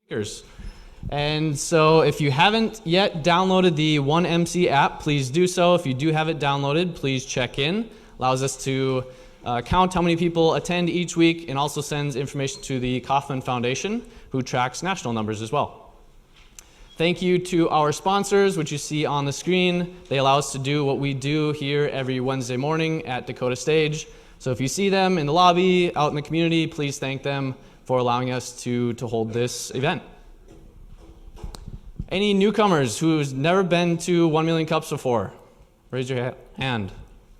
speakers. And so if you haven't yet downloaded the 1MC app, please do so. If you do have it downloaded, please check in. Allows us to count how many people attend each week and also sends information to the Kauffman Foundation, who tracks national numbers as well. Thank you to our sponsors, which you see on the screen. They allow us to do what we do here every Wednesday morning at Dakota Stage. So if you see them in the lobby, out in the community, please thank them for allowing us to hold this event. Any newcomers who's never been to 1 Million Cups before? Raise your hand.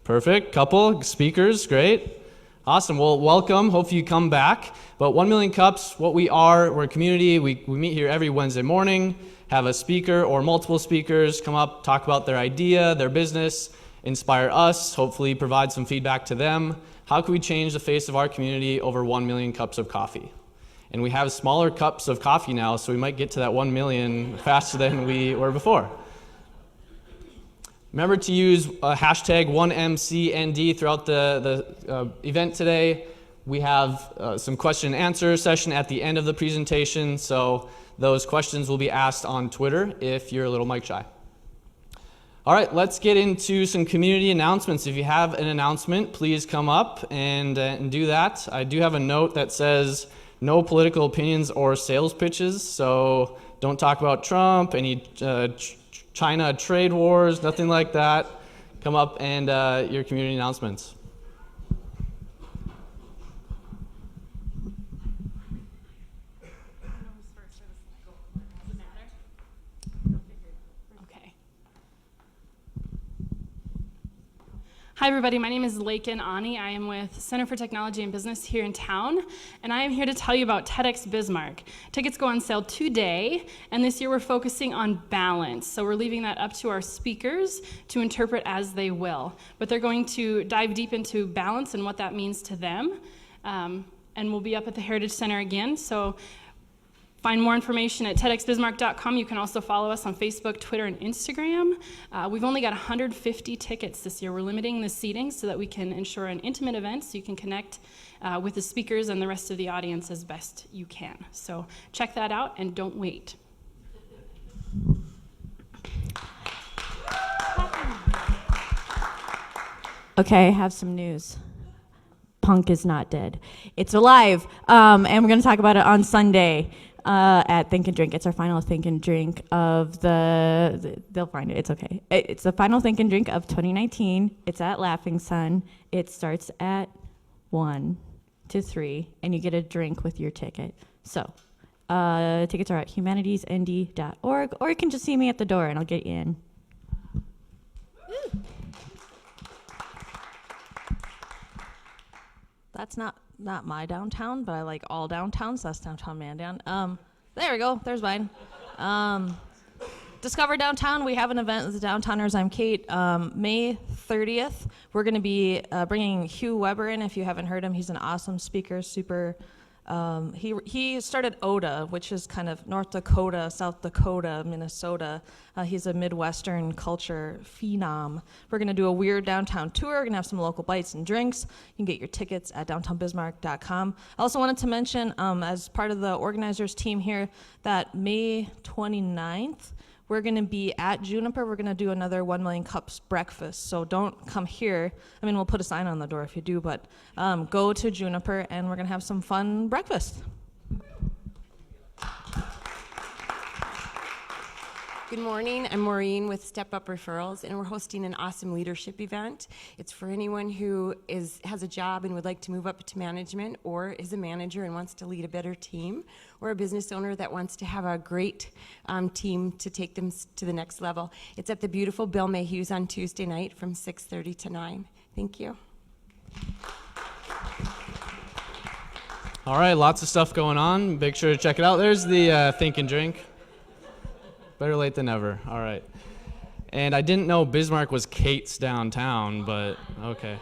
Perfect. Couple speakers. Great. Awesome. Well, welcome. Hope you come back. But 1 Million Cups, what we are, we're a community. We meet here every Wednesday morning, have a speaker or multiple speakers come up, talk about their idea, their business, inspire us, hopefully provide some feedback to them. How can we change the face of our community over 1 million cups of coffee? And we have smaller cups of coffee now, so we might get to that 1 million faster than we were before. Remember to use hashtag 1MCND throughout the event today. We have some question and answer session at the end of the presentation, so those questions will be asked on Twitter if you're a little mic shy. All right, let's get into some community announcements. If you have an announcement, please come up and do that. I do have a note that says no political opinions or sales pitches, so don't talk about Trump, any China trade wars, nothing like that. Come up and your community announcements. Hi everybody, my name is Lakin Ani. I am with Center for Technology and Business here in town, and I am here to tell you about TEDx Bismarck. Tickets go on sale today, and this year we're focusing on balance. So we're leaving that up to our speakers to interpret as they will. But they're going to dive deep into balance and what that means to them. And we'll be up at the Heritage Center again. So find more information at TEDxBismarck.com. You can also follow us on Facebook, Twitter, and Instagram. We've only got 150 tickets this year. We're limiting the seating so that we can ensure an intimate event so you can connect with the speakers and the rest of the audience as best you can. So check that out and don't wait. Okay, I have some news. Punk is not dead. It's alive, and we're going to talk about it on Sunday at Think and Drink. It's our final Think and Drink of they'll find it, it's okay. It's the final Think and Drink of 2019. It's at Laughing Sun. It starts at 1 to 3, and you get a drink with your ticket. So, tickets are at humanitiesnd.org, or you can just see me at the door, and I'll get you in. Woo. That's not my downtown, but I like all downtowns. That's downtown Mandan. There we go. There's mine. Discover Downtown. We have an event with the Downtowners. I'm Kate. May 30th, we're going to be bringing Hugh Weber in. If you haven't heard him, he's an awesome speaker. Super. He started ODA, which is kind of North Dakota, South Dakota, Minnesota. He's a Midwestern culture phenom. We're going to do a weird downtown tour. We're going to have some local bites and drinks. You can get your tickets at downtownbismarck.com. I also wanted to mention, as part of the organizers team here, that May 29th, we're going to be at Juniper. We're going to do another 1 Million Cups breakfast. So don't come here. I mean, we'll put a sign on the door if you do, but go to Juniper, and we're going to have some fun breakfast. Good morning, I'm Maureen with Step Up Referrals, and we're hosting an awesome leadership event. It's for anyone who has a job and would like to move up to management, or is a manager and wants to lead a better team, or a business owner that wants to have a great team to take them to the next level. It's at the beautiful Bill Mayhew's on Tuesday night from 6:30 to 9. Thank you. All right, lots of stuff going on. Make sure to check it out. There's the Think and Drink. Better late than never. All right. And I didn't know Bismarck was Kate's downtown, but okay.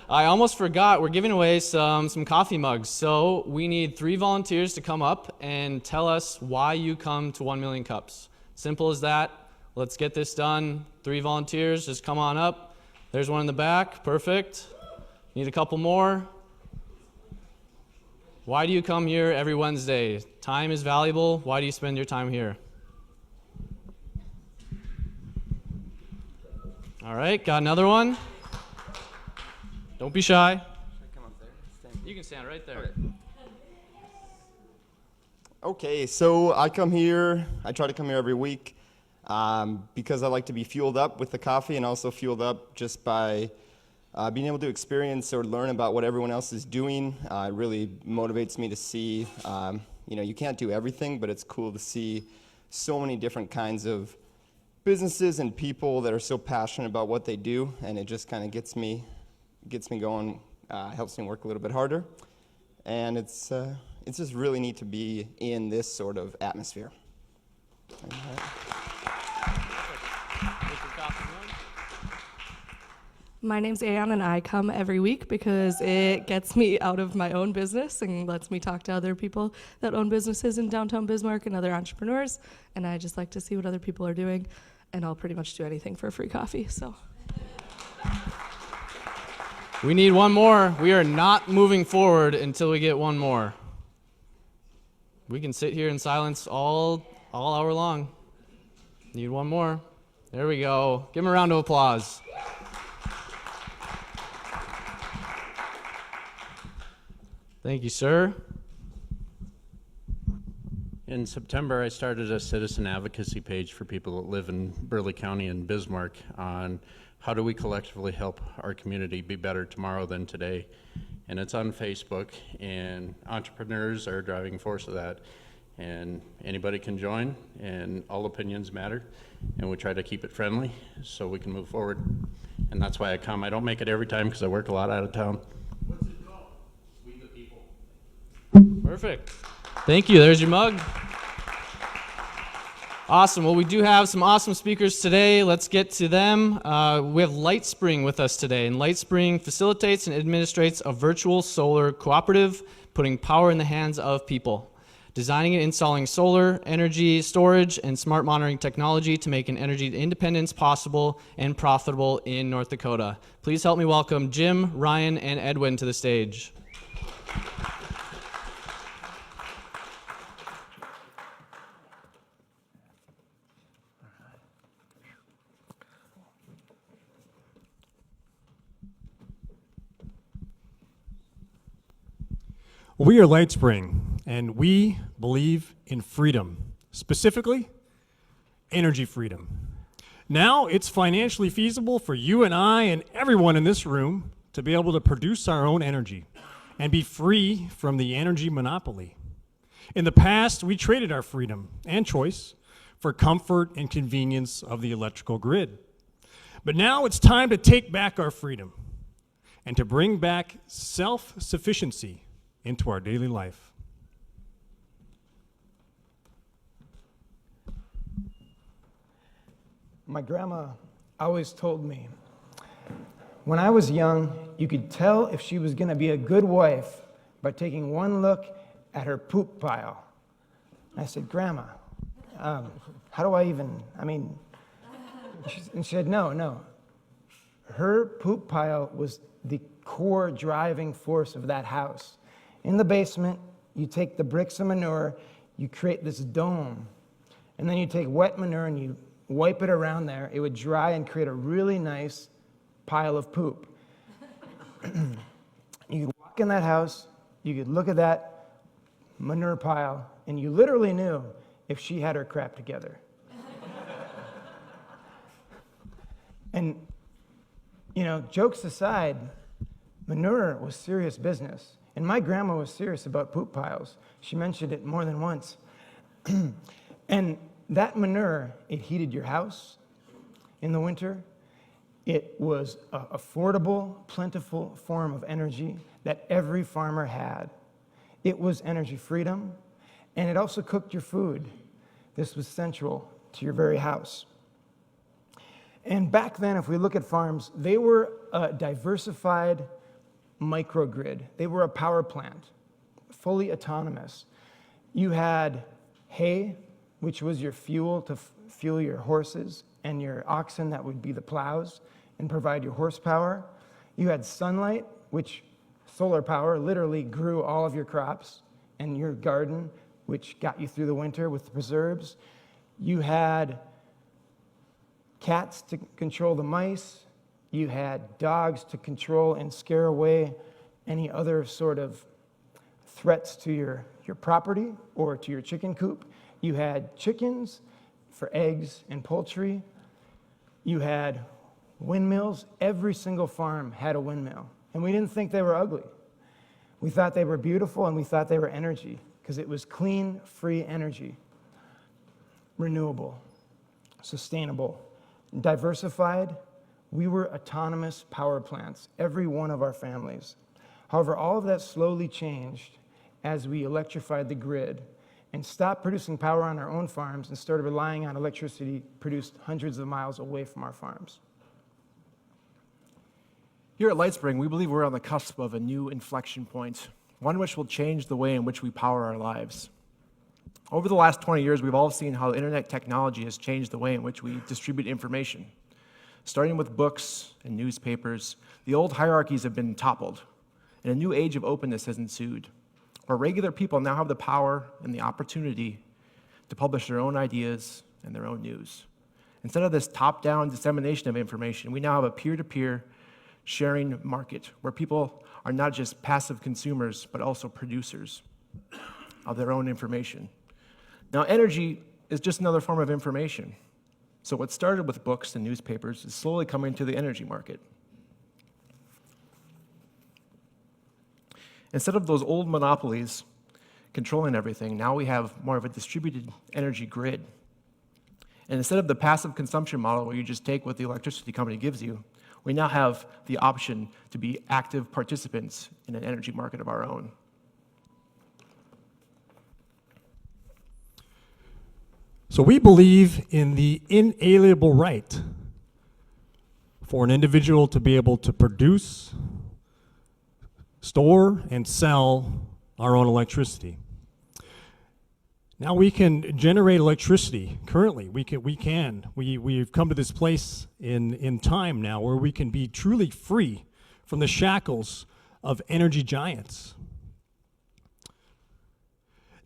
I almost forgot, we're giving away some coffee mugs. So we need 3 volunteers to come up and tell us why you come to 1 Million Cups. Simple as that. Let's get this done. 3 volunteers, just come on up. There's one in the back. Perfect. Need a couple more. Why do you come here every Wednesday? Time is valuable. Why do you spend your time here? All right, got another one? Don't be shy. Should I come up there? Stand. You can stand right there. Okay, so I try to come here every week because I like to be fueled up with the coffee and also fueled up just by being able to experience or learn about what everyone else is doing. It really motivates me to see, you can't do everything, but it's cool to see so many different kinds of businesses and people that are so passionate about what they do, and it just kind of gets me going, helps me work a little bit harder, and it's just really neat to be in this sort of atmosphere. My name's Ann, and I come every week because it gets me out of my own business and lets me talk to other people that own businesses in downtown Bismarck and other entrepreneurs, and I just like to see what other people are doing, and I'll pretty much do anything for free coffee, so. We need one more. We are not moving forward until we get one more. We can sit here in silence all hour long. Need one more. There we go. Give him a round of applause. Thank you, sir. In September, I started a citizen advocacy page for people that live in Burleigh County and Bismarck on how do we collectively help our community be better tomorrow than today. And it's on Facebook, and entrepreneurs are a driving force of that. And anybody can join, and all opinions matter, and we try to keep it friendly so we can move forward. And that's why I come. I don't make it every time because I work a lot out of town. What's it called? We the People. Perfect. Thank you. There's your mug. Awesome. Well, we do have some awesome speakers today. Let's get to them. We have Lightspring with us today, and Lightspring facilitates and administrates a virtual solar cooperative, putting power in the hands of people, designing and installing solar, energy storage, and smart monitoring technology to make an energy independence possible and profitable in North Dakota. Please help me welcome Jim, Ryan, and Edwin to the stage. We are Lightspring, and we believe in freedom, specifically energy freedom. Now it's financially feasible for you and I and everyone in this room to be able to produce our own energy and be free from the energy monopoly. In the past, we traded our freedom and choice for comfort and convenience of the electrical grid. But now it's time to take back our freedom and to bring back self-sufficiency into our daily life. My grandma always told me, when I was young, you could tell if she was going to be a good wife by taking one look at her poop pile. I said, Grandma, how do I even, and she said, no. Her poop pile was the core driving force of that house. In the basement, you take the bricks of manure, you create this dome, and then you take wet manure and you wipe it around there. It would dry and create a really nice pile of poop. You could walk in that house, you could look at that manure pile, and you literally knew if she had her crap together. And, jokes aside, manure was serious business. And my grandma was serious about poop piles. She mentioned it more than once. And that manure, it heated your house in the winter. It was an affordable, plentiful form of energy that every farmer had. It was energy freedom, and it also cooked your food. This was central to your very house. And back then, if we look at farms, they were a diversified microgrid. They were a power plant, fully autonomous. You had hay, which was your fuel to fuel your horses, and your oxen that would be the plows and provide your horsepower. You had sunlight, which Solar power literally grew all of your crops and your garden, which got you through the winter with the preserves. You had cats to control the mice. You had dogs to control and scare away any other sort of threats to your property or to your chicken coop. You had chickens for eggs and poultry. You had windmills. Every single farm had a windmill. And we didn't think they were ugly. We thought they were beautiful, and we thought they were energy because it was clean, free energy, renewable, sustainable, diversified. We were autonomous power plants, every one of our families. However, all of that slowly changed as we electrified the grid and stopped producing power on our own farms and started relying on electricity produced hundreds of miles away from our farms. Here at Lightspring, we believe we're on the cusp of a new inflection point, one which will change the way in which we power our lives. Over the last 20 years, we've all seen how internet technology has changed the way in which we distribute information. Starting with books and newspapers, the old hierarchies have been toppled, and a new age of openness has ensued, where regular people now have the power and the opportunity to publish their own ideas and their own news. Instead of this top-down dissemination of information, we now have a peer-to-peer sharing market where people are not just passive consumers, but also producers of their own information. Now, energy is just another form of information. So what started with books and newspapers is slowly coming to the energy market. Instead of those old monopolies controlling everything, now we have more of a distributed energy grid. And instead of the passive consumption model where you just take what the electricity company gives you, we now have the option to be active participants in an energy market of our own. So we believe in the inalienable right for an individual to be able to produce, store, and sell our own electricity. Now we can generate electricity. Currently, we've come to this place in time now where we can be truly free from the shackles of energy giants.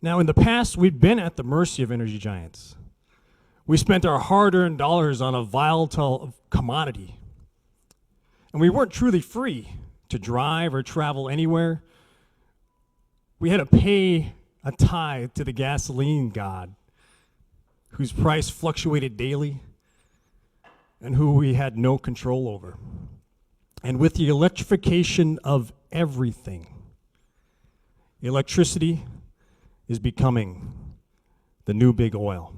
Now, in the past, we've been at the mercy of energy giants. We spent our hard-earned dollars on a volatile commodity, and we weren't truly free to drive or travel anywhere. We had to pay a tithe to the gasoline god, whose price fluctuated daily and who we had no control over. And with the electrification of everything, electricity is becoming the new big oil.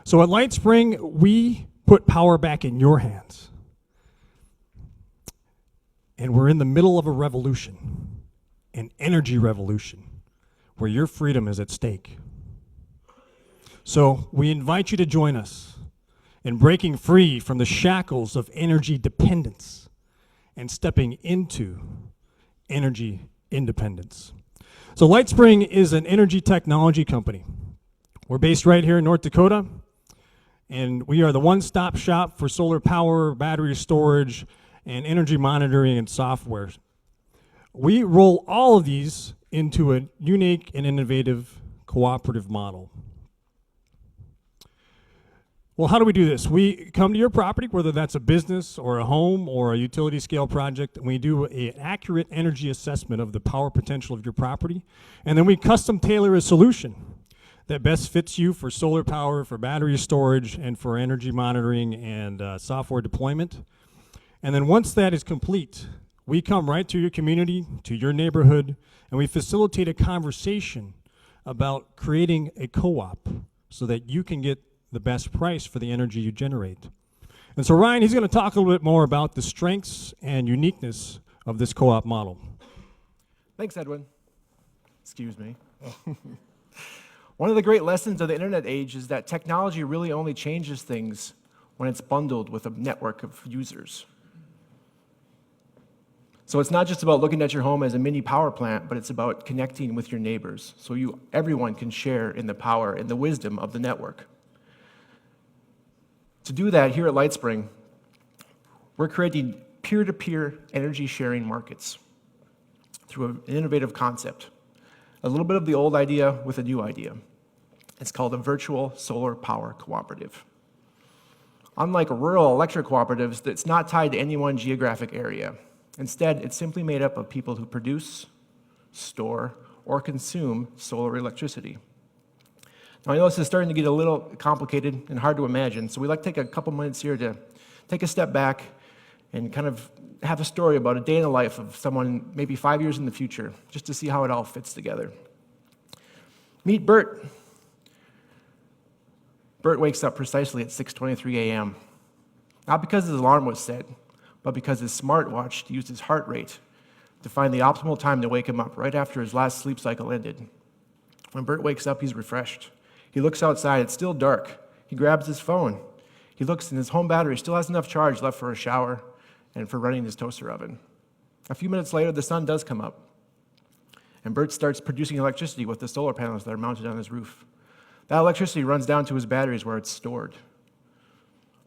So at Lightspring, we put power back in your hands. And we're in the middle of a revolution, an energy revolution, where your freedom is at stake. So we invite you to join us in breaking free from the shackles of energy dependence and stepping into energy independence. So Lightspring is an energy technology company. We're based right here in North Dakota, and we are the one-stop shop for solar power, battery storage, and energy monitoring and software. We roll all of these into a unique and innovative cooperative model. Well, how do we do this? We come to your property, whether that's a business or a home or a utility scale project, and we do an accurate energy assessment of the power potential of your property, and then we custom tailor a solution that best fits you for solar power, for battery storage, and for energy monitoring and software deployment. And then once that is complete, we come right to your community, to your neighborhood, and we facilitate a conversation about creating a co-op so that you can get the best price for the energy you generate. And so Ryan, he's going to talk a little bit more about the strengths and uniqueness of this co-op model. Thanks, Edwin. Excuse me. One of the great lessons of the internet age is that technology really only changes things when it's bundled with a network of users. So it's not just about looking at your home as a mini power plant, but it's about connecting with your neighbors so everyone can share in the power and the wisdom of the network. To do that, here at Lightspring, we're creating peer-to-peer energy sharing markets through an innovative concept. A little bit of the old idea with a new idea. It's called a virtual solar power cooperative. Unlike rural electric cooperatives, it's not tied to any one geographic area. Instead, it's simply made up of people who produce, store, or consume solar electricity. Now, I know this is starting to get a little complicated and hard to imagine, so we'd like to take a couple minutes here to take a step back and kind of have a story about a day in the life of someone maybe 5 years in the future, just to see how it all fits together. Meet Bert. Bert wakes up precisely at 6:23 a.m., not because his alarm was set, but because his smartwatch used his heart rate to find the optimal time to wake him up right after his last sleep cycle ended. When Bert wakes up, he's refreshed. He looks outside, it's still dark. He grabs his phone. He looks, and his home battery still has enough charge left for a shower and for running his toaster oven. A few minutes later, the sun does come up, and Bert starts producing electricity with the solar panels that are mounted on his roof. That electricity runs down to his batteries where it's stored.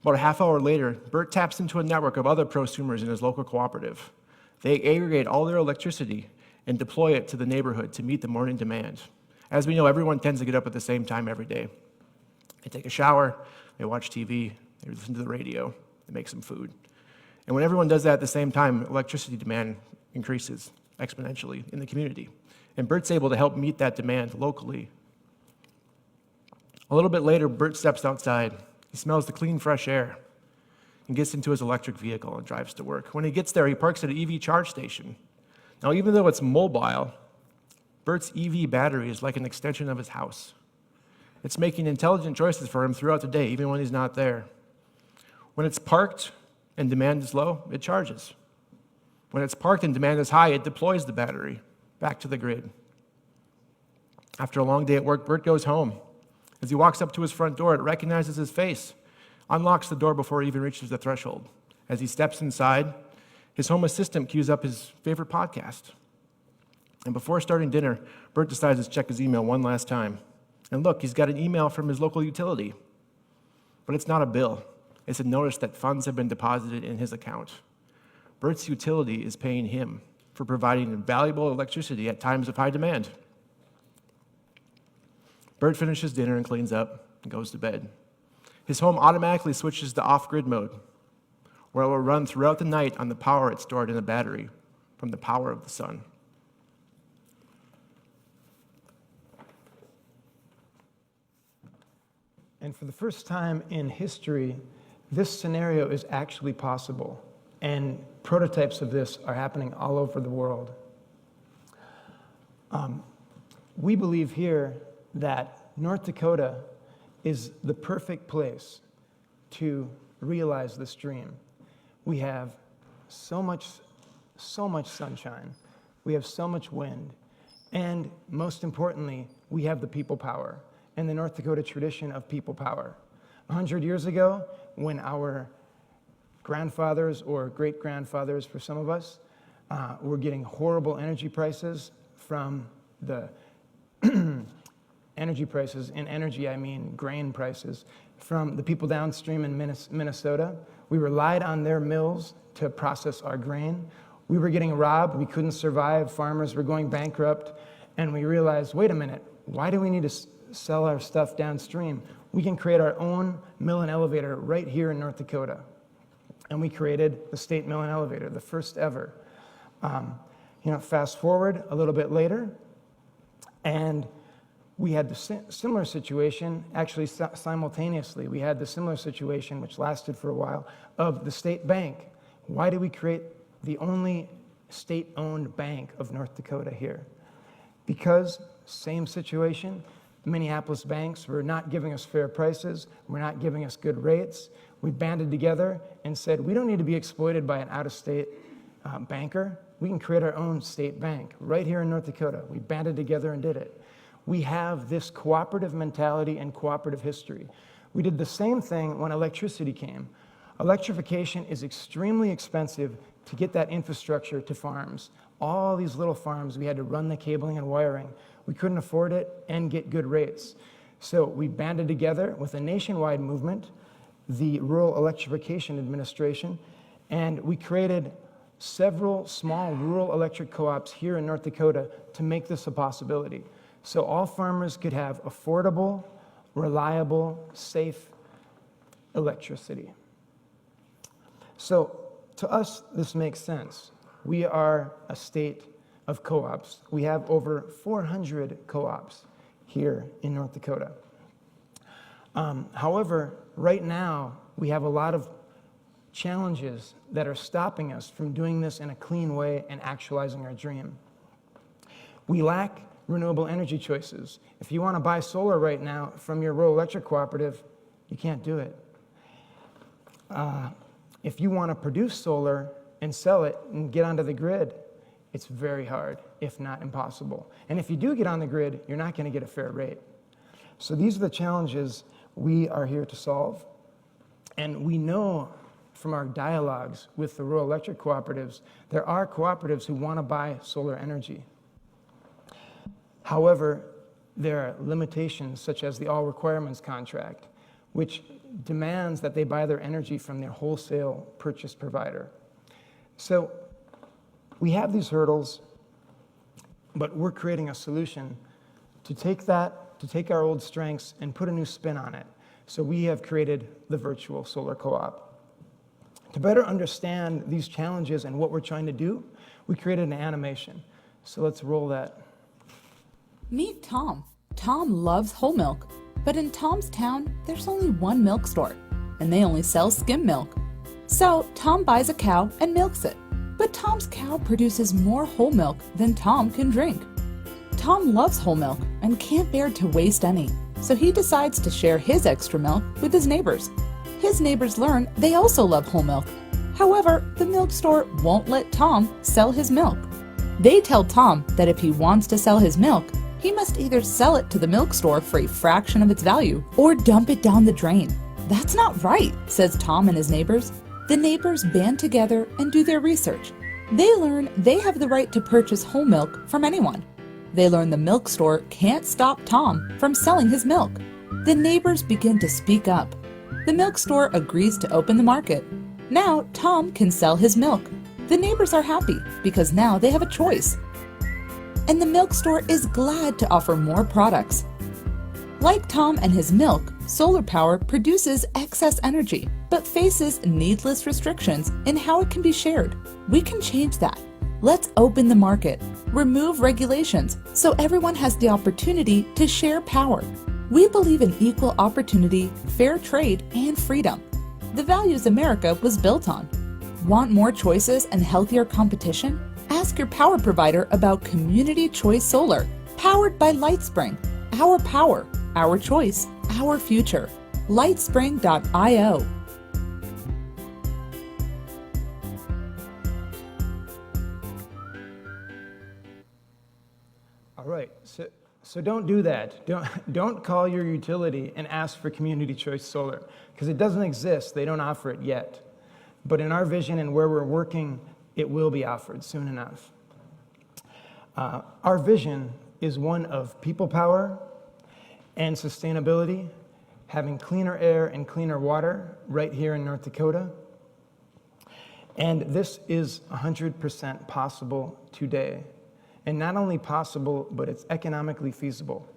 About a half hour later, Bert taps into a network of other prosumers in his local cooperative. They aggregate all their electricity and deploy it to the neighborhood to meet the morning demand. As we know, everyone tends to get up at the same time every day. They take a shower, they watch TV, they listen to the radio, they make some food. And when everyone does that at the same time, electricity demand increases exponentially in the community. And Bert's able to help meet that demand locally. A little bit later, Bert steps outside. He smells the clean, fresh air and gets into his electric vehicle and drives to work. When he gets there, he parks at an EV charge station. Now, even though it's mobile, Bert's EV battery is like an extension of his house. It's making intelligent choices for him throughout the day, even when he's not there. When it's parked and demand is low, it charges. When it's parked and demand is high, it deploys the battery back to the grid. After a long day at work, Bert goes home. As he walks up to his front door, it recognizes his face, unlocks the door before he even reaches the threshold. As he steps inside, his home assistant cues up his favorite podcast. And before starting dinner, Bert decides to check his email one last time. And look, he's got an email from his local utility. But it's not a bill. It's a notice that funds have been deposited in his account. Bert's utility is paying him for providing valuable electricity at times of high demand. Bert finishes dinner and cleans up and goes to bed. His home automatically switches to off-grid mode, where it will run throughout the night on the power it's stored in a battery from the power of the sun. And for the first time in history, this scenario is actually possible. And prototypes of this are happening all over the world. We believe here that North Dakota is the perfect place to realize this dream. We have so much sunshine. We have so much wind. And most importantly, we have the people power and the North Dakota tradition of people power. 100 years ago, when our grandfathers or great-grandfathers for some of us were getting horrible energy prices from the energy prices. In energy, I mean grain prices, from the people downstream in Minnesota. We relied on their mills to process our grain. We were getting robbed. We couldn't survive. Farmers were going bankrupt. And we realized, wait a minute, why do we need to sell our stuff downstream? We can create our own mill and elevator right here in North Dakota. And we created the state mill and elevator, the first ever. Fast forward a little bit later, and we had the similar situation, actually simultaneously. We had the similar situation, which lasted for a while, of the state bank. Why did we create the only state-owned bank of North Dakota here? Because, same situation, Minneapolis banks were not giving us fair prices, were not giving us good rates. We banded together and said, we don't need to be exploited by an out-of-state banker. We can create our own state bank right here in North Dakota. We banded together and did it. We have this cooperative mentality and cooperative history. We did the same thing when electricity came. Electrification is extremely expensive to get that infrastructure to farms. All these little farms, we had to run the cabling and wiring. We couldn't afford it and get good rates. So we banded together with a nationwide movement, the Rural Electrification Administration, and we created several small rural electric co-ops here in North Dakota to make this a possibility. So all farmers could have affordable, reliable, safe electricity. So to us, this makes sense. We are a state of co-ops. We have over 400 co-ops here in North Dakota. However, right now, we have a lot of challenges that are stopping us from doing this in a clean way and actualizing our dream. We lack renewable energy choices. If you want to buy solar right now from your rural electric cooperative, you can't do it. If you want to produce solar and sell it and get onto the grid, it's very hard, if not impossible. And if you do get on the grid, you're not going to get a fair rate. So these are the challenges we are here to solve. And we know from our dialogues with the rural electric cooperatives, there are cooperatives who want to buy solar energy. However, there are limitations such as the all requirements contract, which demands that they buy their energy from their wholesale purchase provider. So we have these hurdles, but we're creating a solution to take our old strengths and put a new spin on it. So we have created the virtual solar co-op. To better understand these challenges and what we're trying to do, we created an animation. So let's roll that. Meet Tom. Tom loves whole milk, but in Tom's town, there's only one milk store, and they only sell skim milk. So Tom buys a cow and milks it, but Tom's cow produces more whole milk than Tom can drink. Tom loves whole milk and can't bear to waste any, so he decides to share his extra milk with his neighbors. His neighbors learn they also love whole milk. However, the milk store won't let Tom sell his milk. They tell Tom that if he wants to sell his milk, he must either sell it to the milk store for a fraction of its value or dump it down the drain. That's not right, says Tom and his neighbors. The neighbors band together and do their research. They learn they have the right to purchase whole milk from anyone. They learn the milk store can't stop Tom from selling his milk. The neighbors begin to speak up. The milk store agrees to open the market. Now Tom can sell his milk. The neighbors are happy because now they have a choice. And the milk store is glad to offer more products. Like Tom and his milk, solar power produces excess energy, but faces needless restrictions in how it can be shared. We can change that. Let's open the market, remove regulations, so everyone has the opportunity to share power. We believe in equal opportunity, fair trade, and freedom. The values America was built on. Want more choices and healthier competition? Ask your power provider about Community Choice Solar, powered by Lightspring. Our power, our choice, our future. Lightspring.io. All right, so don't do that. Don't call your utility and ask for Community Choice Solar, because it doesn't exist. They don't offer it yet. But in our vision and where we're working, it will be offered soon enough. Our vision is one of people power and sustainability, having cleaner air and cleaner water right here in North Dakota. And this is 100% possible today. And not only possible, but it's economically feasible.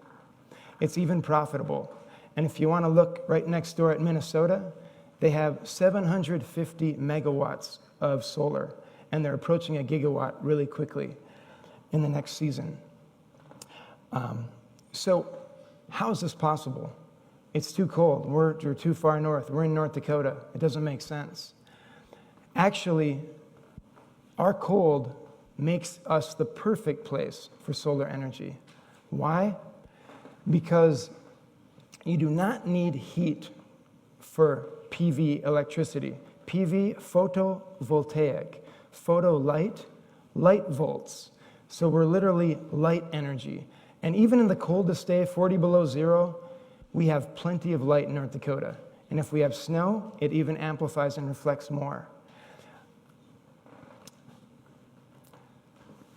It's even profitable. And if you want to look right next door at Minnesota, they have 750 megawatts of solar, and they're approaching a gigawatt really quickly in the next season. So how is this possible? It's too cold. We're too far north. We're in North Dakota. It doesn't make sense. Actually, our cold makes us the perfect place for solar energy. Why? Because you do not need heat for PV electricity. PV, photovoltaic. Photo light, light volts. So we're literally light energy. And even in the coldest day, 40 below zero, we have plenty of light in North Dakota. And if we have snow, it even amplifies and reflects more.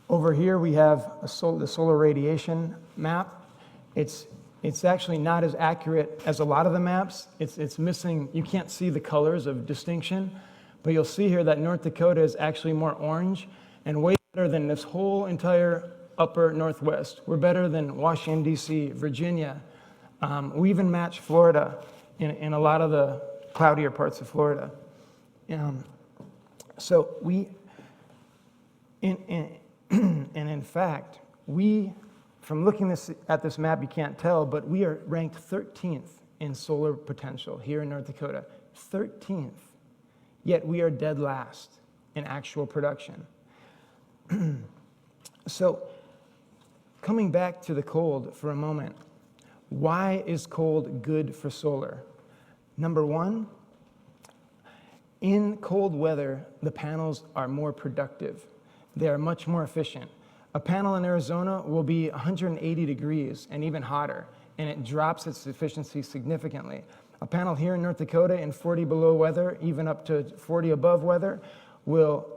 Over here we have the solar radiation map. It's actually not as accurate as a lot of the maps. It's missing, you can't see the colors of distinction, But you'll see here that North Dakota is actually more orange and way better than this whole entire upper Northwest. We're better than Washington, D.C., Virginia. We even match Florida in a lot of the cloudier parts of Florida. So we, and in fact, we, from looking at this map, you can't tell, but we are ranked 13th in solar potential here in North Dakota. 13th. Yet we are dead last in actual production. So, coming back to the cold for a moment, why is cold good for solar? Number one, in cold weather, the panels are more productive. They are much more efficient. A panel in Arizona will be 180 degrees and even hotter, and it drops its efficiency significantly. A panel here in North Dakota in 40 below weather, even up to 40 above weather, will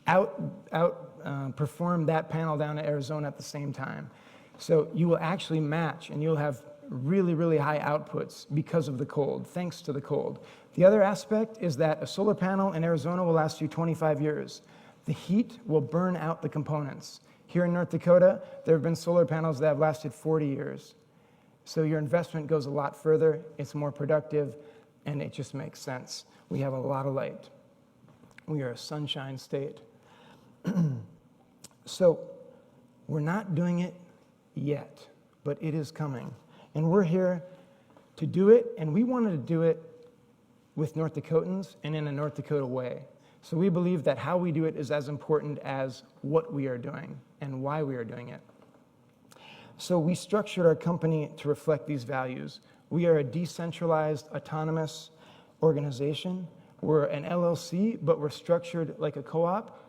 outperform that panel down in Arizona at the same time. So you will actually match, and you'll have really, really high outputs because of the cold, thanks to the cold. The other aspect is that a solar panel in Arizona will last you 25 years. The heat will burn out the components. Here in North Dakota, there have been solar panels that have lasted 40 years. So your investment goes a lot further, it's more productive, and it just makes sense. We have a lot of light. We are a sunshine state. So we're not doing it yet, but it is coming. And we're here to do it, and we wanted to do it with North Dakotans and in a North Dakota way. So we believe that how we do it is as important as what we are doing and why we are doing it. So we structured our company to reflect these values. We are a decentralized, autonomous organization. We're an LLC, but we're structured like a co-op,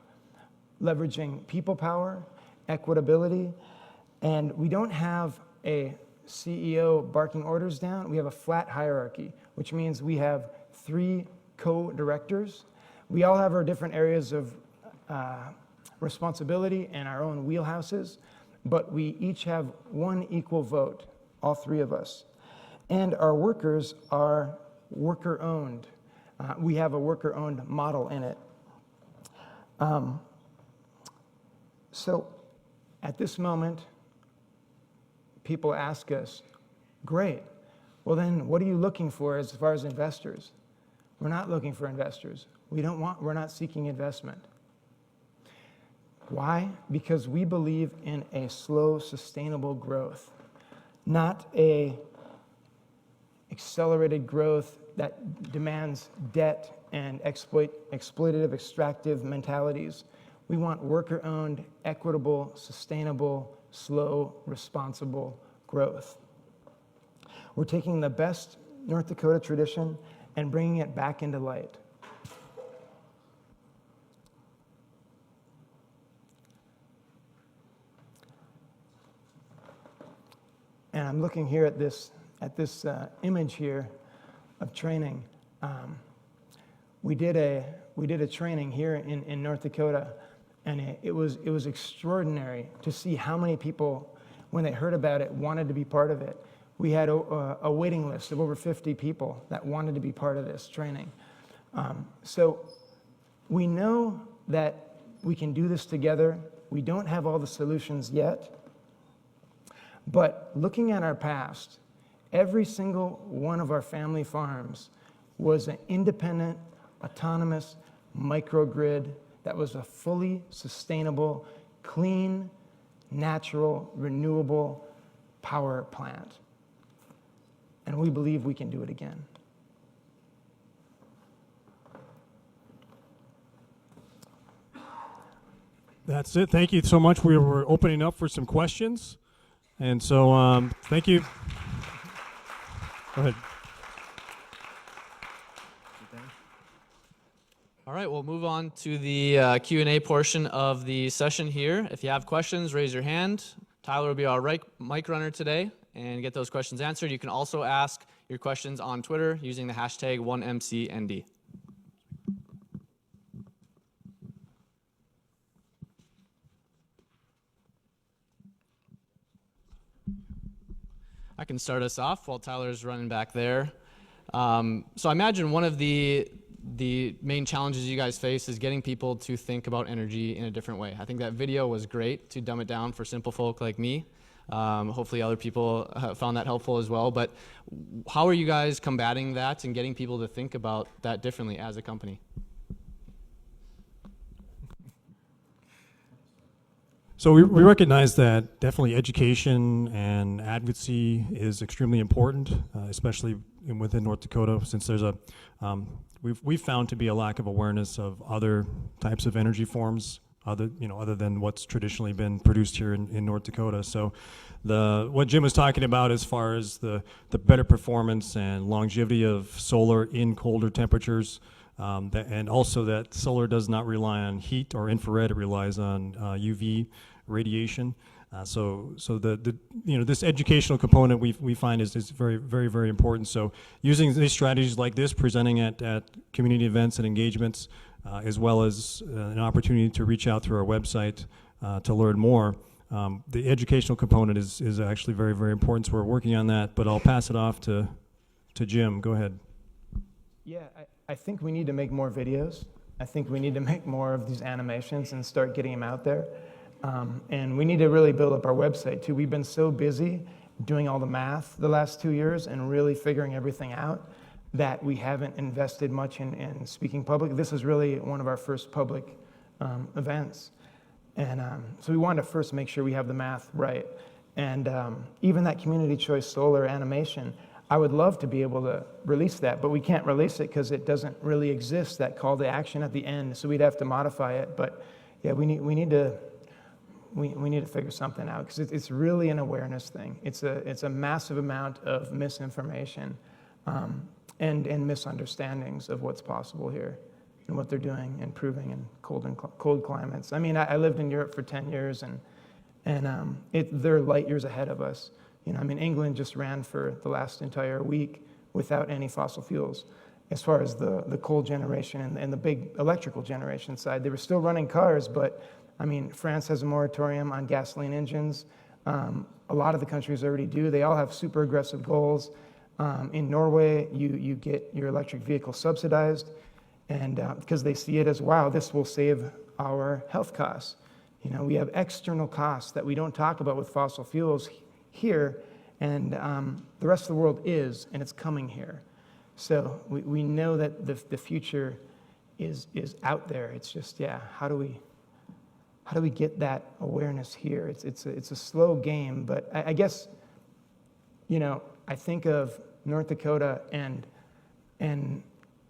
leveraging people power, equitability, and we don't have a CEO barking orders down. We have a flat hierarchy, which means we have 3 co-directors. We all have our different areas of responsibility and our own wheelhouses, but we each have 1 equal vote, all 3 of us. And our workers are worker-owned. We have a worker-owned model in it. So at this moment, people ask us, great, well then what are you looking for as far as investors? We're not looking for investors. We're not seeking investment. Why? Because we believe in a slow, sustainable growth, not a accelerated growth that demands debt and exploitative, extractive mentalities. We want worker-owned, equitable, sustainable, slow, responsible growth. We're taking the best North Dakota tradition and bringing it back into light. And I'm looking here at this image here of training. We did a training here in North Dakota, and it was extraordinary to see how many people, when they heard about it, wanted to be part of it. We had a waiting list of over 50 people that wanted to be part of this training. So we know that we can do this together. We don't have all the solutions yet. But looking at our past, every single one of our family farms was an independent, autonomous microgrid that was a fully sustainable, clean, natural, renewable power plant. And we believe we can do it again. That's it. Thank you so much. We were opening up for some questions. And so, thank you. Go ahead. All right, we'll move on to the Q&A portion of the session here. If you have questions, raise your hand. Tyler will be our mic runner today and get those questions answered. You can also ask your questions on Twitter using the hashtag 1MCND. I can start us off while Tyler's running back there. So I imagine one of the the main challenges you guys face is getting people to think about energy in a different way. I think that video was great to dumb it down for simple folk like me. Hopefully other people found that helpful as well. But how are you guys combating that and getting people to think about that differently as a company? So we recognize that definitely education and advocacy is extremely important, especially within North Dakota, since there's a we've found to be a lack of awareness of other types of energy forms, other than what's traditionally been produced here in North Dakota. So what Jim was talking about as far as the better performance and longevity of solar in colder temperatures. And also that solar does not rely on heat or infrared; it relies on UV radiation. So this educational component we find is very, very, very important. So using these strategies like this, presenting at community events and engagements, as well as an opportunity to reach out through our website to learn more. The educational component is actually very, very important. So we're working on that. But I'll pass it off to Jim. Go ahead. Yeah, I think we need to make more videos. I think we need to make more of these animations and start getting them out there. And we need to really build up our website too. We've been so busy doing all the math the last 2 years and really figuring everything out that we haven't invested much in speaking public. This is really one of our first public events. And so we wanted to first make sure we have the math right. And even that community choice solar animation, I would love to be able to release that, but we can't release it because it doesn't really exist, that call to action at the end, so we'd have to modify it. But yeah, we need to figure something out because it's really an awareness thing. It's a massive amount of misinformation and misunderstandings of what's possible here and what they're doing and proving in cold climates. I mean, I lived in Europe for 10 years and they're light years ahead of us. I mean, England just ran for the last entire week without any fossil fuels. As far as the coal generation and the big electrical generation side, they were still running cars, but I mean, France has a moratorium on gasoline engines. A lot of the countries already do. They all have super aggressive goals. In Norway, you get your electric vehicle subsidized, and because they see it as, wow, this will save our health costs. We have external costs that we don't talk about with fossil fuels here, and the rest of the world is, and it's coming here. So we know that the future is out there. It's just, how do we get that awareness here? It's a slow game, but I guess, I think of North Dakota and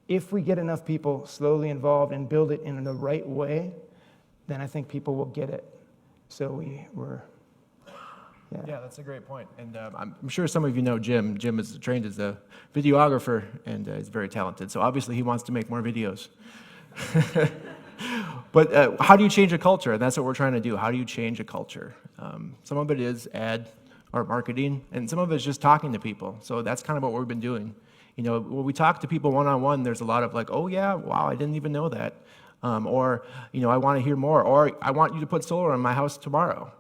if we get enough people slowly involved and build it in the right way, then I think people will get it. So we're. Yeah, that's a great point. And I'm sure some of you know Jim. Jim is trained as a videographer and is very talented. So obviously he wants to make more videos. But how do you change a culture? And that's what we're trying to do. How do you change a culture? Some of it is ad or marketing, and some of it is just talking to people. So that's kind of what we've been doing. When we talk to people one-on-one, there's a lot of like, oh yeah, wow, I didn't even know that. Or, I want to hear more. Or I want you to put solar on my house tomorrow.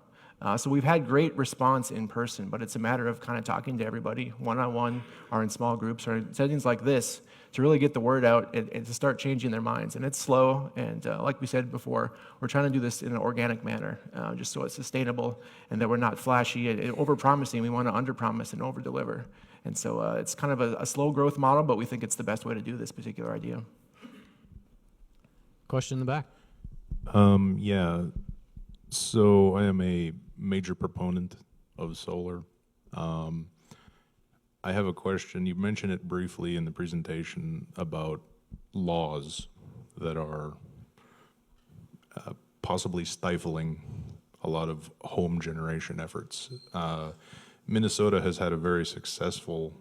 So we've had great response in person, but it's a matter of kind of talking to everybody one-on-one or in small groups or in settings like this to really get the word out and to start changing their minds. And it's slow, and like we said before, we're trying to do this in an organic manner, just so it's sustainable and that we're not flashy and over-promising. We want to under-promise and over-deliver. And so it's kind of a slow growth model, but we think it's the best way to do this particular idea. Question in the back. Yeah. So I am a major proponent of solar. I have a question. You mentioned it briefly in the presentation about laws that are possibly stifling a lot of home generation efforts. Minnesota has had a very successful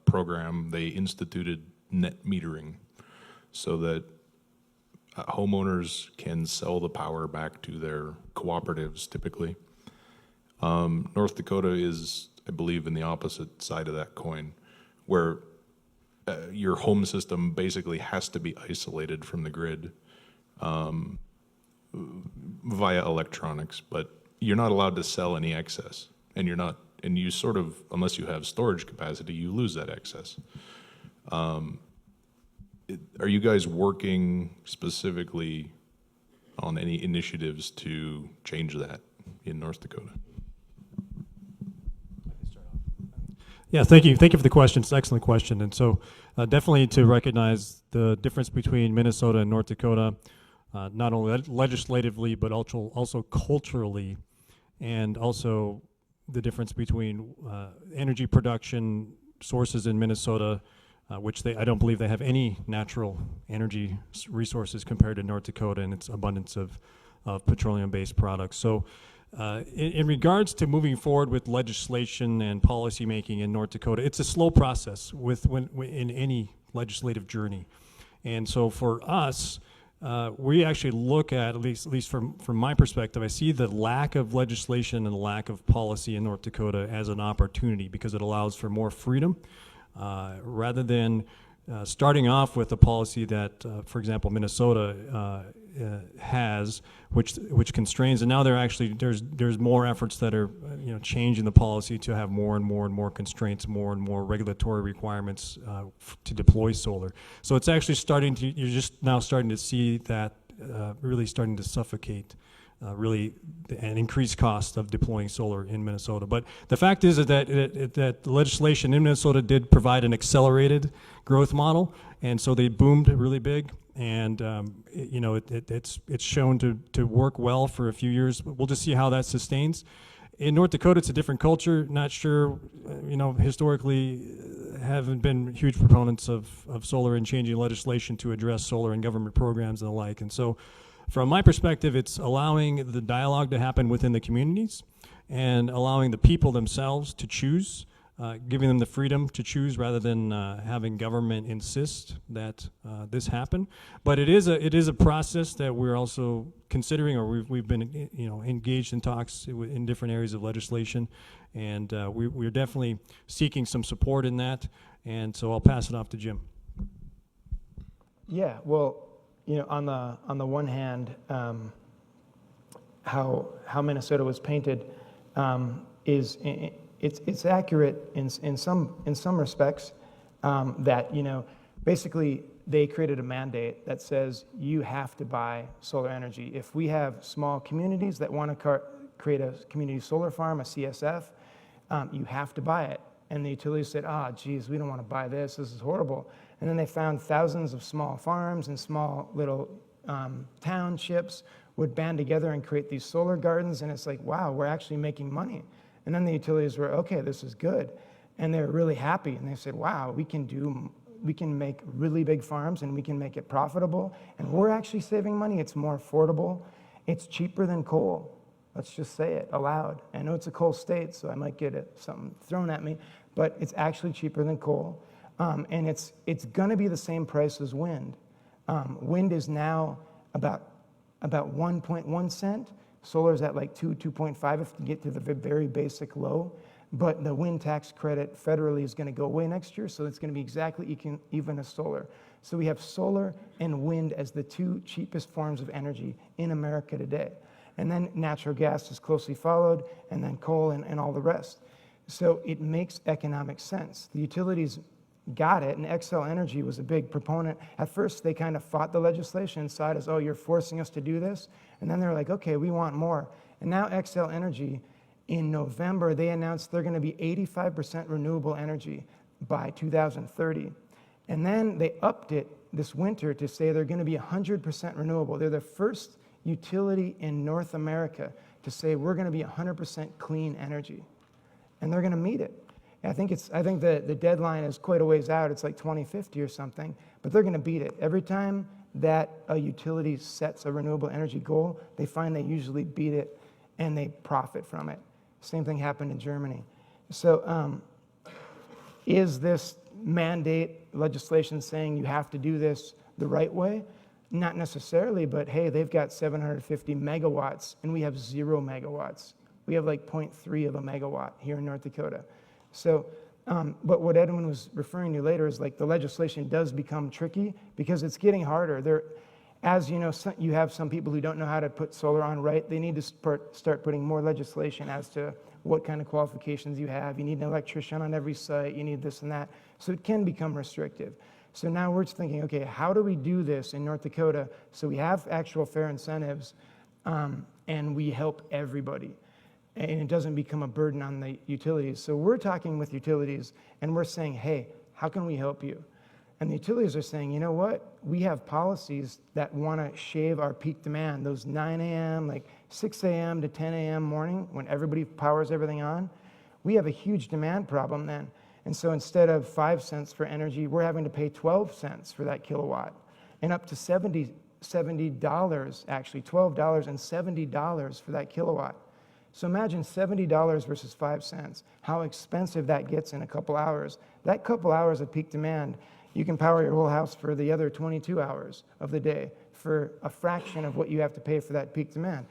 program. They instituted net metering so that homeowners can sell the power back to their cooperatives, typically. North Dakota is, I believe, in the opposite side of that coin, where your home system basically has to be isolated from the grid via electronics, but you're not allowed to sell any excess, and you sort of, unless you have storage capacity, you lose that excess. Are you guys working specifically on any initiatives to change that in North Dakota? Yeah, thank you. Thank you for the question. It's an excellent question. And so definitely to recognize the difference between Minnesota and North Dakota, not only legislatively, but also culturally, and also the difference between energy production sources in Minnesota, which I don't believe they have any natural energy resources compared to North Dakota and its abundance of petroleum-based products. So in regards to moving forward with legislation and policy making in North Dakota, it's a slow process in any legislative journey. And so for us, we actually look at least from my perspective, I see the lack of legislation and the lack of policy in North Dakota as an opportunity because it allows for more freedom rather than starting off with a policy that, for example, Minnesota has, which constrains, and now there's more efforts that are changing the policy to have more and more constraints, more and more regulatory requirements to deploy solar. So it's actually you're just now starting to see that really starting to suffocate really an increased cost of deploying solar in Minnesota. But the fact is that the legislation in Minnesota did provide an accelerated growth model, and so they boomed really big. And it's shown to work well for a few years. We'll just see how that sustains. In North Dakota, it's a different culture. Not sure, historically haven't been huge proponents of solar and changing legislation to address solar and government programs and the like. And so from my perspective, it's allowing the dialogue to happen within the communities and allowing the people themselves to choose, giving them the freedom to choose rather than having government insist that this happen. But it is a process that we're also considering, or we've been engaged in talks in different areas of legislation, and we're definitely seeking some support in that. And so I'll pass it off to Jim. Yeah, well, on the one hand, how Minnesota was painted is it's accurate in some respects. That basically they created a mandate that says you have to buy solar energy. If we have small communities that want to create a community solar farm, a CSF, you have to buy it. And the utilities said, geez, we don't want to buy this. This is horrible. And then they found thousands of small farms and small little townships would band together and create these solar gardens. And it's like, wow, we're actually making money. And then the utilities were, okay, this is good. And they were really happy. And they said, wow, we can make really big farms and we can make it profitable. And we're actually saving money. It's more affordable. It's cheaper than coal. Let's just say it aloud. I know it's a coal state, so I might get something thrown at me, but it's actually cheaper than coal. And it's going to be the same price as wind. Wind is now about 1.1 cent. Solar is at like 2.5 if you get to the very basic low. But the wind tax credit federally is going to go away next year, so it's going to be exactly even as solar. So we have solar and wind as the two cheapest forms of energy in America today. And then natural gas is closely followed, and then coal and all the rest. So it makes economic sense. The utilities got it, and Xcel Energy was a big proponent. At first, they kind of fought the legislation and saw it as, you're forcing us to do this. And then they're like, okay, we want more. And now Xcel Energy, in November, they announced they're going to be 85% renewable energy by 2030. And then they upped it this winter to say they're going to be 100% renewable. They're the first utility in North America to say we're going to be 100% clean energy. And they're going to meet it. I think the deadline is quite a ways out. It's like 2050 or something, but they're going to beat it. Every time that a utility sets a renewable energy goal, they find they usually beat it and they profit from it. Same thing happened in Germany. So is this mandate legislation saying you have to do this the right way? Not necessarily, but hey, they've got 750 megawatts and we have 0 megawatts. We have like 0.3 of a megawatt here in North Dakota. So, but what Edwin was referring to later is like the legislation does become tricky because it's getting harder. As you know, you have some people who don't know how to put solar on right. They need to start putting more legislation as to what kind of qualifications you have. You need an electrician on every site. You need this and that. So it can become restrictive. So now we're thinking, okay, how do we do this in North Dakota so we have actual fair incentives and we help everybody and it doesn't become a burden on the utilities? So we're talking with utilities and we're saying, hey, how can we help you? And the utilities are saying, you know what? We have policies that want to shave our peak demand, those 9 a.m., like 6 a.m. to 10 a.m. morning when everybody powers everything on. We have a huge demand problem then. And so instead of 5 cents for energy, we're having to pay 12 cents for that kilowatt and up to $70, actually, $12 and $70 for that kilowatt. So imagine $70 versus 5 cents, how expensive that gets in a couple hours. That couple hours of peak demand, you can power your whole house for the other 22 hours of the day for a fraction of what you have to pay for that peak demand.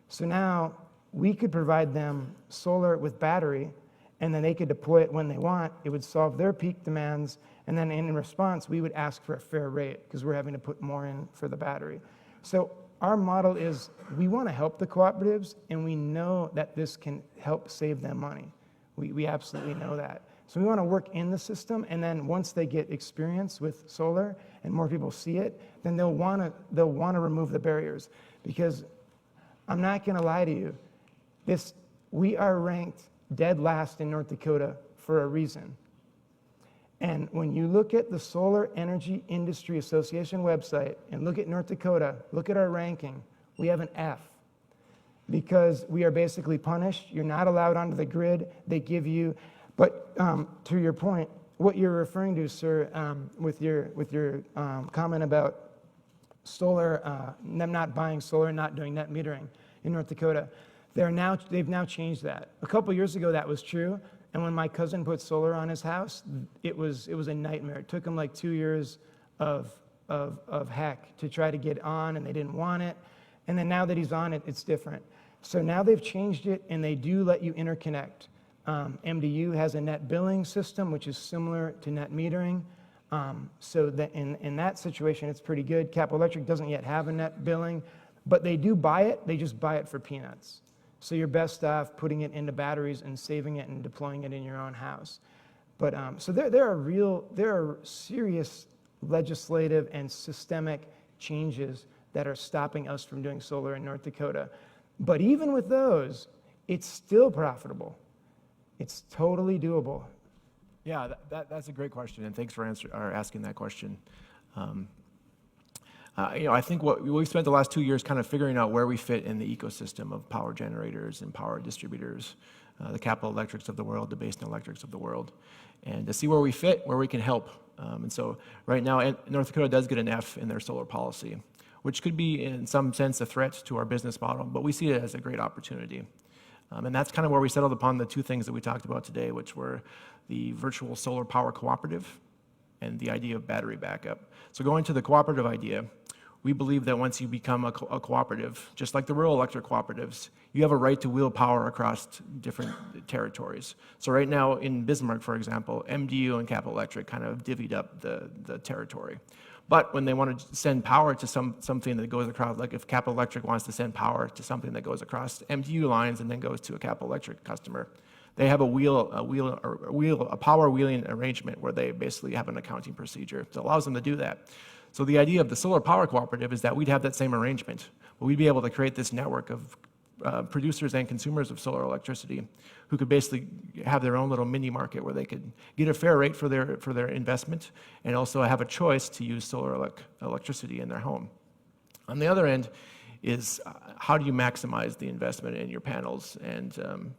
So now we could provide them solar with battery, and then they could deploy it when they want. It would solve their peak demands, and then in response, we would ask for a fair rate because we're having to put more in for the battery. So our model is we want to help the cooperatives, and we know that this can help save them money. We absolutely know that. So we want to work in the system, and then once they get experience with solar and more people see it, then they'll want to remove the barriers. Because I'm not going to lie to you, we are ranked dead last in North Dakota for a reason. And when you look at the Solar Energy Industry Association website and look at North Dakota, look at our ranking, we have an F. Because we are basically punished. You're not allowed onto the grid. They give you. But to your point, what you're referring to, sir, with your comment about solar, them not buying solar and not doing net metering in North Dakota, they've now changed that. A couple years ago, that was true. And when my cousin put solar on his house, it was a nightmare. It took him like 2 years of heck to try to get on, and they didn't want it. And then now that he's on it, it's different. So now they've changed it, and they do let you interconnect. MDU has a net billing system, which is similar to net metering. So that in that situation, it's pretty good. Capital Electric doesn't yet have a net billing, but they do buy it. They just buy it for peanuts. So you're best off putting it into batteries and saving it and deploying it in your own house. But so there are serious legislative and systemic changes that are stopping us from doing solar in North Dakota. But even with those, it's still profitable. It's totally doable. Yeah, that's a great question, and thanks for asking that question. I think what we've spent the last 2 years kind of figuring out where we fit in the ecosystem of power generators and power distributors, the Capital Electrics of the world, the Basin Electrics of the world, and to see where we fit, where we can help. And so right now, North Dakota does get an F in their solar policy, which could be in some sense a threat to our business model, but we see it as a great opportunity. And that's kind of where we settled upon the two things that we talked about today, which were the virtual solar power cooperative and the idea of battery backup. So going to the cooperative idea, we believe that once you become a cooperative, just like the rural electric cooperatives, you have a right to wheel power across different territories. So right now in Bismarck, for example, MDU and Capital Electric kind of divvied up the territory. But when they want to send power to something that goes across, like if Capital Electric wants to send power to something that goes across MDU lines and then goes to a Capital Electric customer, they have a power wheeling arrangement where they basically have an accounting procedure that allows them to do that. So the idea of the solar power cooperative is that we'd have that same arrangement, but we'd be able to create this network of producers and consumers of solar electricity who could basically have their own little mini market where they could get a fair rate for their investment and also have a choice to use solar electricity in their home. On the other end is how do you maximize the investment in your panels and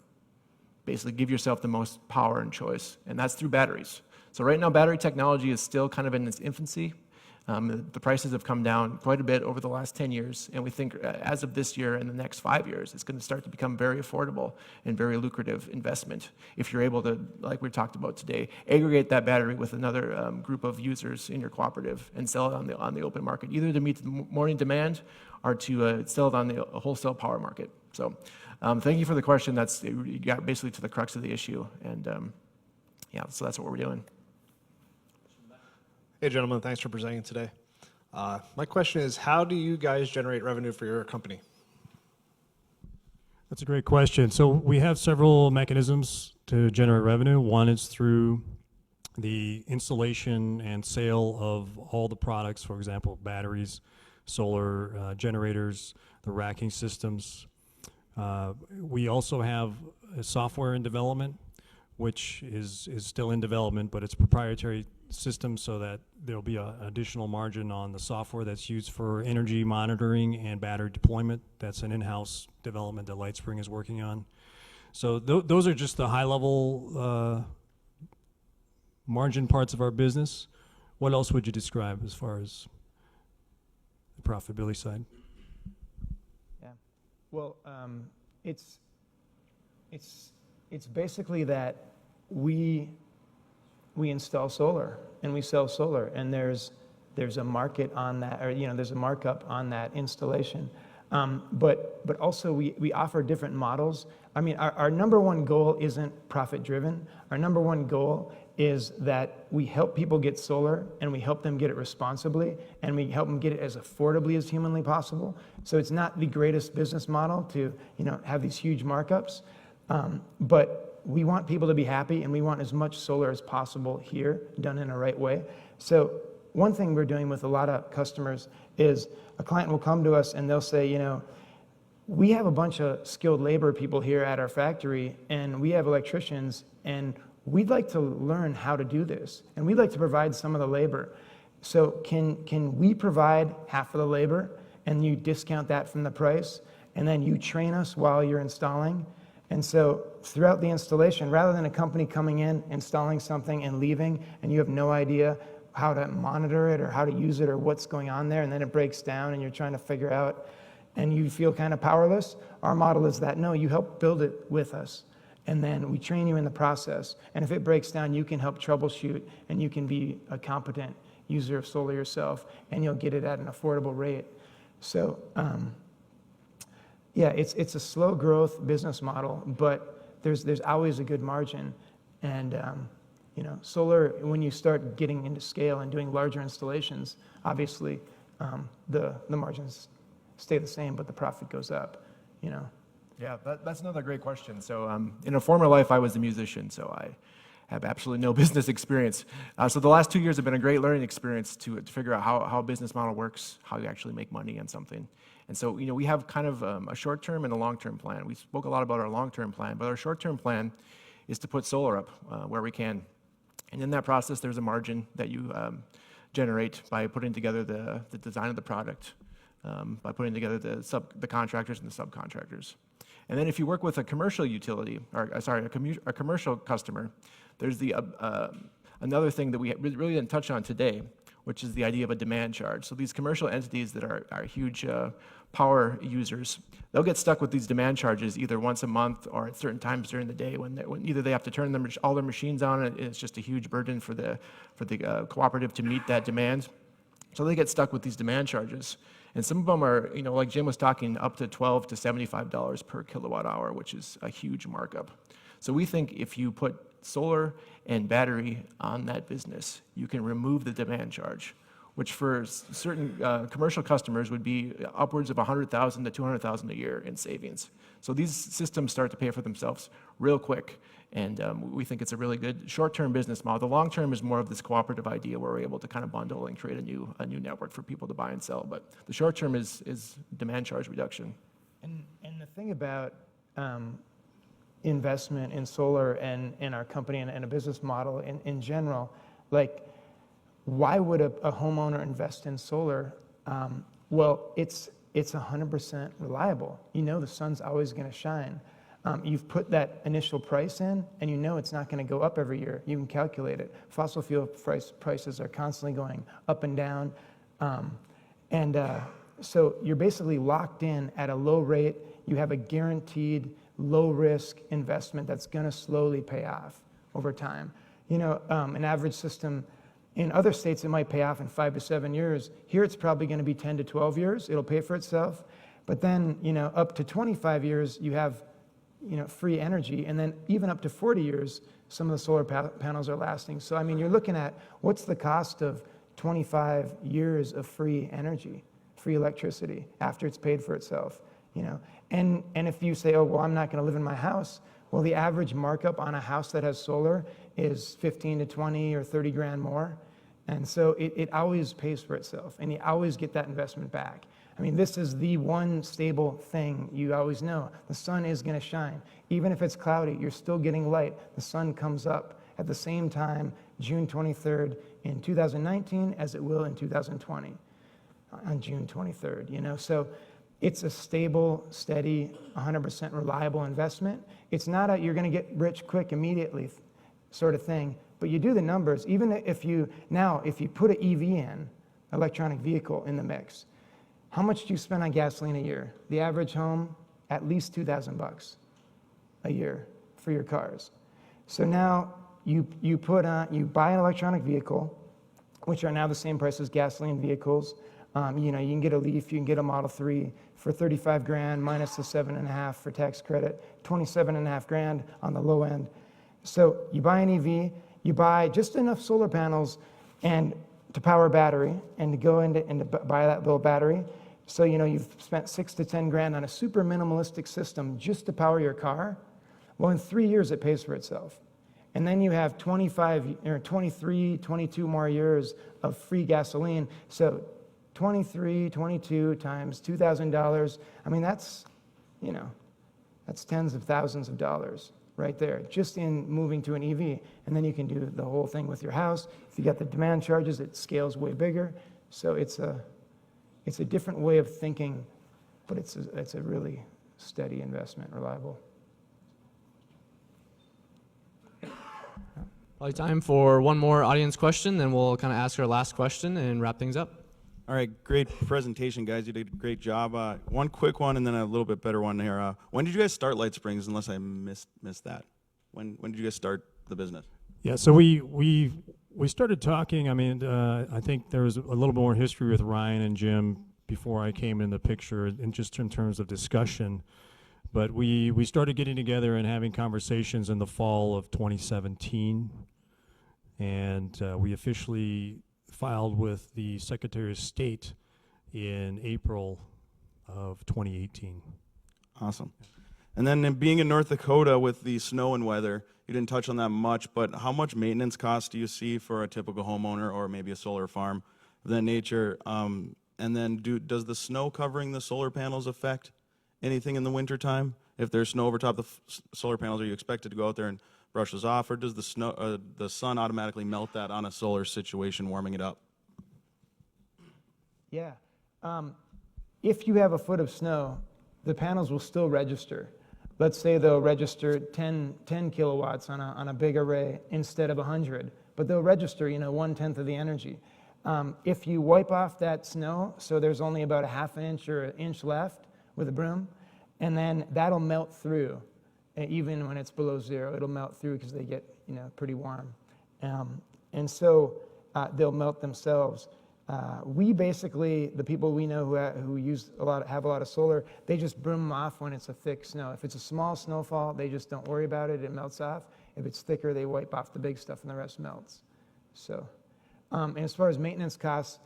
basically give yourself the most power and choice, and that's through batteries. So right now battery technology is still kind of in its infancy. The prices have come down quite a bit over the last 10 years, and we think as of this year and the next 5 years, it's going to start to become very affordable and very lucrative investment if you're able to, like we talked about today, aggregate that battery with another group of users in your cooperative and sell it on the open market, either to meet the morning demand or to sell it on the wholesale power market. So thank you for the question. You got basically to the crux of the issue, and yeah, so that's what we're doing. Hey, gentlemen, thanks for presenting today. My question is, how do you guys generate revenue for your company? That's a great question. So we have several mechanisms to generate revenue. One is through the installation and sale of all the products, for example, batteries, solar generators, the racking systems. We also have a software in development, which is still in development, but it's proprietary system so that there'll be an additional margin on the software that's used for energy monitoring and battery deployment. That's an in-house development that Lightspring is working on. So those are just the high-level margin parts of our business. What else would you describe as far as the profitability side? Yeah. Well, it's basically that we install solar and we sell solar, and there's a market on that, or there's a markup on that installation. But also we offer different models. I mean, our number one goal isn't profit driven. Our number one goal is that we help people get solar, and we help them get it responsibly, and we help them get it as affordably as humanly possible. So it's not the greatest business model to have these huge markups, but we want people to be happy, and we want as much solar as possible here, done in a right way. So one thing we're doing with a lot of customers is a client will come to us and they'll say, we have a bunch of skilled labor people here at our factory, and we have electricians, and we'd like to learn how to do this, and we'd like to provide some of the labor. So can we provide half of the labor, and you discount that from the price, and then you train us while you're installing? And so throughout the installation, rather than a company coming in, installing something and leaving, and you have no idea how to monitor it or how to use it or what's going on there, and then it breaks down and you're trying to figure out, and you feel kind of powerless, our model is that, no, you help build it with us. And then we train you in the process. And if it breaks down, you can help troubleshoot, and you can be a competent user of solar yourself, and you'll get it at an affordable rate. So, yeah, it's a slow growth business model, but there's always a good margin. And solar, when you start getting into scale and doing larger installations, obviously the margins stay the same, but the profit goes up. Yeah, that's another great question. So in a former life, I was a musician, so I have absolutely no business experience. So the last 2 years have been a great learning experience to figure out how a business model works, how you actually make money on something. And so, we have kind of a short-term and a long-term plan. We spoke a lot about our long-term plan, but our short-term plan is to put solar up where we can. And in that process, there's a margin that you generate by putting together the design of the product, by putting together the contractors and the subcontractors. And then if you work with a commercial utility, a commercial customer, there's another thing that we really didn't touch on today, which is the idea of a demand charge. So these commercial entities that are huge power users, they'll get stuck with these demand charges either once a month or at certain times during the day when either they have to turn all their machines on, and it's just a huge burden for the cooperative to meet that demand. So they get stuck with these demand charges. And some of them are, like Jim was talking, up to $12 to $75 per kilowatt hour, which is a huge markup. So we think if you put solar and battery on that business, you can remove the demand charge, which for certain commercial customers would be upwards of $100,000 to $200,000 a year in savings. So these systems start to pay for themselves real quick, and we think it's a really good short-term business model. The long-term is more of this cooperative idea where we're able to kind of bundle and create a new network for people to buy and sell. But the short-term is demand charge reduction. And the thing about investment in solar and in our company and a business model in general, like, why would a homeowner invest in solar? Well, it's 100% reliable. The sun's always going to shine. You've put that initial price in, and it's not going to go up every year. You can calculate it. Fossil fuel prices are constantly going up and down. So you're basically locked in at a low rate. You have a guaranteed low-risk investment that's going to slowly pay off over time. An average system in other states, it might pay off in 5 to 7 years. Here, it's probably going to be 10 to 12 years. It'll pay for itself. But then, up to 25 years, you have, free energy. And then even up to 40 years, some of the solar panels are lasting. So, you're looking at what's the cost of 25 years of free energy, free electricity, after it's paid for itself, And if you say, oh, well, I'm not going to live in my house, Well, the average markup on a house that has solar is 15 to 20 or 30 grand more. And so it always pays for itself, and you always get that investment back. I mean, this is the one stable thing you always know. The sun is going to shine. Even if it's cloudy, you're still getting light. The sun comes up at the same time, June 23rd in 2019 as it will in 2020 on June 23rd, you know? So it's a stable, steady, 100% reliable investment. It's not a you're going to get rich quick immediately sort of thing, but you do the numbers. Even if you put an EV in, electronic vehicle, in the mix, how much do you spend on gasoline a year? The average home, at least $2,000 a year for your cars. So now you buy an electronic vehicle, which are now the same price as gasoline vehicles. You know, you can get a Leaf, you can get a Model 3 for 35 grand minus the 7.5 for tax credit, 27.5 grand on the low end. So you buy an EV, you buy just enough solar panels and to power a battery and to go into and to buy that little battery. So, you know, you've spent 6 to 10 grand on a super minimalistic system just to power your car. Well, in 3 years, it pays for itself. And then you have 25 or 23, 22 more years of free gasoline. So 23, 22 times $2,000. I mean, that's, you know, that's tens of thousands of dollars right there, just in moving to an EV. And then you can do the whole thing with your house. If you got the demand charges, it scales way bigger. So it's a different way of thinking, but it's a really steady investment, reliable. Probably time for one more audience question, then we'll kind of ask our last question and wrap things up. All right, great presentation, guys. You did a great job. One quick one and then a little bit better one here. When did you guys start Lightsprings, unless I missed that? When did you guys start the business? Yeah, so we started talking. I mean, I think there was a little more history with Ryan and Jim before I came in the picture, and just in terms of discussion. But we started getting together and having conversations in the fall of 2017, and we officially filed with the Secretary of State in April of 2018. Awesome. And then being in North Dakota with the snow and weather, you didn't touch on that much, but how much maintenance cost do you see for a typical homeowner or maybe a solar farm of that nature? And then does the snow covering the solar panels affect anything in the wintertime? If there's snow over top of the solar panels, are you expected to go out there and brush those off, or does the sun automatically melt that on a solar situation, warming it up? Yeah. If you have a foot of snow, the panels will still register. Let's say they'll register 10 kilowatts on a big array instead of 100, but they'll register, you know, 1/10 of the energy. If you wipe off that snow, so there's only about a half inch or an inch left with a broom, and then that'll melt through. Even when it's below zero, it'll melt through because they get, you know, pretty warm. And so they'll melt themselves. We basically, the people we know who have a lot of solar, they just broom them off when it's a thick snow. If it's a small snowfall, they just don't worry about it. It melts off. If it's thicker, they wipe off the big stuff and the rest melts. So, and as far as maintenance costs,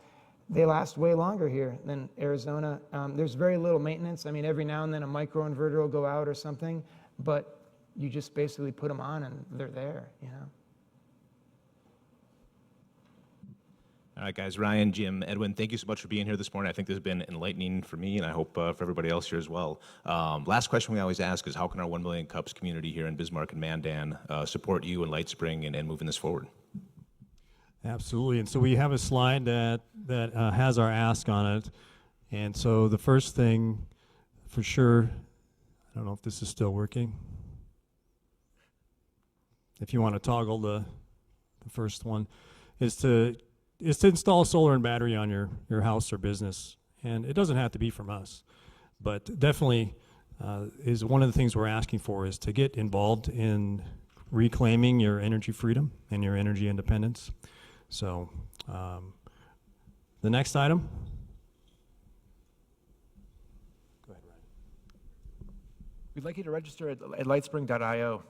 they last way longer here than Arizona. There's very little maintenance. I mean, every now and then a microinverter will go out or something, but you just basically put them on and they're there, you know. All right, guys, Ryan, Jim, Edwin, thank you so much for being here this morning. I think this has been enlightening for me, and I hope for everybody else here as well. Last question we always ask is, how can our 1 Million Cups community here in Bismarck and Mandan support you and Lightspring and moving this forward? Absolutely, and so we have a slide that has our ask on it. And so the first thing, for sure, I don't know if this is still working. If you want to toggle the first one, is to install solar and battery on your house or business. And it doesn't have to be from us, but definitely is one of the things we're asking for is to get involved in reclaiming your energy freedom and your energy independence. So the next item. Go ahead, Ryan. We'd like you to register at lightspring.io.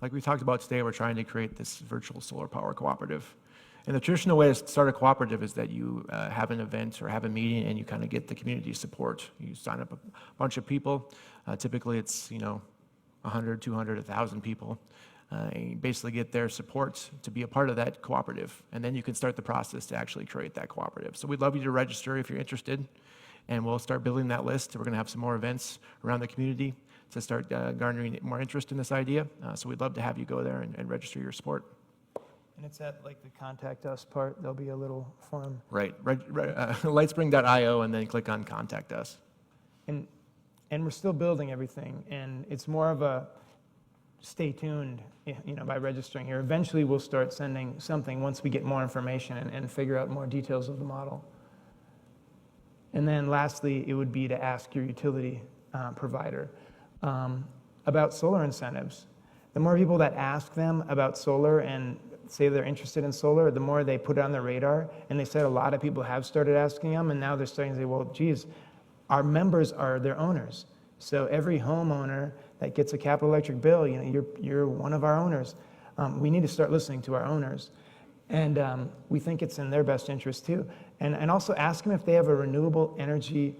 Like we talked about today, we're trying to create this virtual solar power cooperative. And the traditional way to start a cooperative is that you have an event or have a meeting and you kind of get the community support. You sign up a bunch of people. Typically it's, 100, 200, 1,000 people. You basically get their support to be a part of that cooperative, and then you can start the process to actually create that cooperative. So we'd love you to register if you're interested, and we'll start building that list. We're going to have some more events around the community to start garnering more interest in this idea. So we'd love to have you go there and register your support. And it's at like the contact us part. There'll be a little form. Right, lightspring.io, and then click on contact us. And we're still building everything, and it's more of a stay tuned, by registering here. Eventually, we'll start sending something once we get more information and figure out more details of the model. And then lastly, it would be to ask your utility provider about solar incentives. The more people that ask them about solar and say they're interested in solar, the more they put it on their radar. And they said a lot of people have started asking them, and now they're starting to say, well, geez, our members are their owners. So every homeowner that gets a capital electric bill, you're one of our owners. We need to start listening to our owners. And we think it's in their best interest too. And also ask them if they have a renewable energy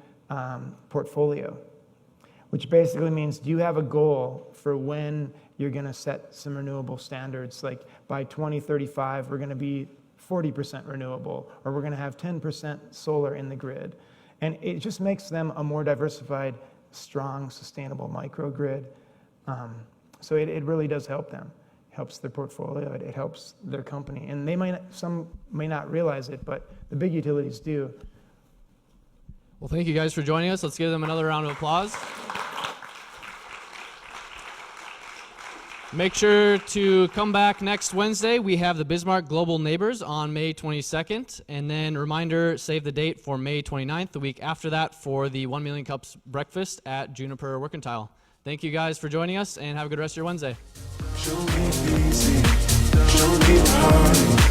portfolio, which basically means, do you have a goal for when you're going to set some renewable standards? Like by 2035, we're going to be 40% renewable, or we're going to have 10% solar in the grid. And it just makes them a more diversified, strong, sustainable microgrid. So it really does help them. It helps their portfolio, it helps their company. And some may not realize it, but the big utilities do. Well, thank you guys for joining us. Let's give them another round of applause. Make sure to come back next Wednesday. We have the Bismarck Global Neighbors on May 22nd. And then reminder, save the date for May 29th, the week after that, for the 1 Million Cups breakfast at Juniper Mercantile. Thank you guys for joining us, and have a good rest of your Wednesday. Show me easy, show me hard.